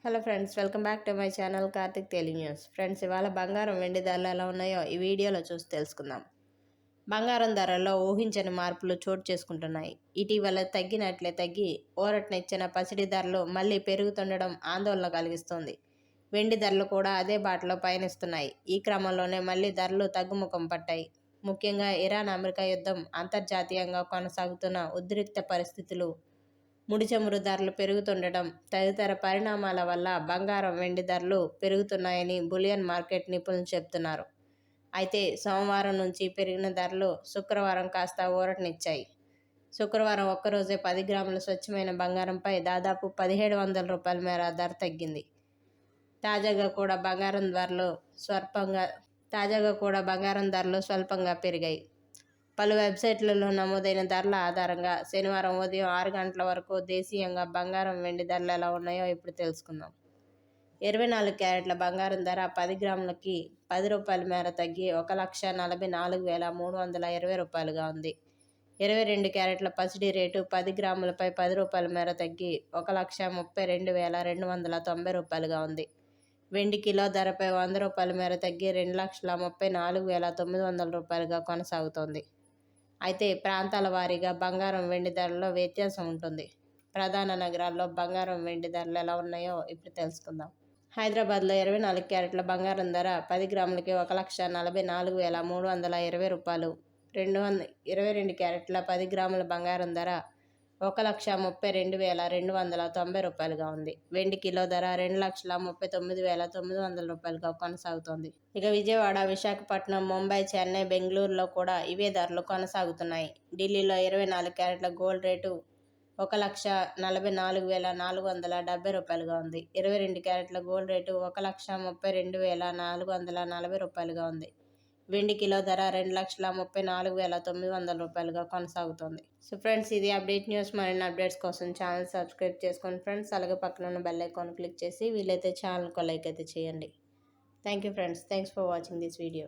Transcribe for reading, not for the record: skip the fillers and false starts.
Hello friends, welcome back to my channel Karthik Telugu news. Friends, ఇవాళ బంగారం వెండి ధరలు ఎలా ఉన్నాయో ఈ వీడియోలో చూసి తెలుసుకుందాం. బంగారం ధరల్లో ఊహించని మార్పులు చోటు చేసుకుంటున్నాయి. ఇటీవల తగ్గి ఊరటనిచ్చిన పసిడి ధరలు మళ్ళీ పెరుగుతుండడం ఆందోళన కలిగిస్తోంది. వెండి ధరలు కూడా అదే బాటలో పయనిస్తున్నాయి. ఈ క్రమంలోనే మళ్ళీ ధరలు తగ్గుముఖం పట్టాయి. ముఖ్యంగా ఇరాన్ అమెరికా యుద్ధం, అంతర్జాతీయంగా కొనసాగుతున్న ఉద్రిక్త పరిస్థితులు, ముడి చమురు ధరలు పెరుగుతుండటం తదితర పరిణామాల వల్ల బంగారం వెండి ధరలు పెరుగుతున్నాయని బులియన్ మార్కెట్ నిపుణులు చెబుతున్నారు. అయితే సోమవారం నుంచి పెరిగిన ధరలు శుక్రవారం కాస్త ఊరటనిచ్చాయి. శుక్రవారం ఒక్కరోజే 10 గ్రాముల స్వచ్ఛమైన బంగారంపై దాదాపు 1700 రూపాయల మేర ధర తగ్గింది. తాజాగా కూడా బంగారం ధరలు స్వల్పంగా పెరిగాయి. పలు వెబ్సైట్లలో నమోదైన ధరల ఆధారంగా శనివారం ఉదయం 6 గంటల వరకు దేశీయంగా బంగారం వెండి ధరలు ఎలా ఉన్నాయో ఇప్పుడు తెలుసుకుందాం. 24 క్యారెట్ల బంగారం ధర 10 గ్రాములకి 10 రూపాయల మేర తగ్గి 1,44,320 రూపాయలుగా ఉంది. 22 క్యారెట్ల పసిడి రేటు 10 గ్రాములపై 10 రూపాయల మేర తగ్గి 1,32,290 రూపాయలుగా ఉంది. వెండి కిలో ధరపై 100 రూపాయల మేర తగ్గి 2,34,900 రూపాయలుగా కొనసాగుతోంది. అయితే ప్రాంతాల వారీగా బంగారం వెండి ధరల్లో వ్యత్యాసం ఉంటుంది. ప్రధాన నగరాల్లో బంగారం వెండి ధరలు ఎలా ఉన్నాయో ఇప్పుడు తెలుసుకుందాం. హైదరాబాద్లో 24 క్యారెట్ల బంగారం ధర 10 గ్రాములకి 1,44,320 రూపాయలు. 22 క్యారెట్ల 10 గ్రాముల బంగారం ధర 1,32,290 రూపాయలుగా ఉంది. వెండి కిలో ధర 2,39,900 రూపాయలుగా కొనసాగుతోంది. ఇక విజయవాడ, విశాఖపట్నం, ముంబై, చెన్నై, బెంగళూరులో కూడా ఇవే ధరలు కొనసాగుతున్నాయి. ఢిల్లీలో 24 క్యారెట్ల గోల్డ్ రేటు 1,44,470 రూపాయలుగా ఉంది. 22 క్యారెట్ల గోల్డ్ రేటు 1,32,440 రూపాయలుగా ఉంది. వెండి కిలో ధర 2,34,900 రూపాయలుగా కొనసాగుతోంది. సో ఫ్రెండ్స్, ఇది అప్డేట్ న్యూస్. మరిన్ని అప్డేట్స్ కోసం ఛానల్ సబ్స్క్రైబ్ చేసుకోండి ఫ్రెండ్స్. అలాగే పక్కన ఉన్న బెల్ ఐకాన్ క్లిక్ చేసి వీలైతే ఛానల్కి లైక్ అయితే చేయండి. Thank you friends. Thanks for watching this video.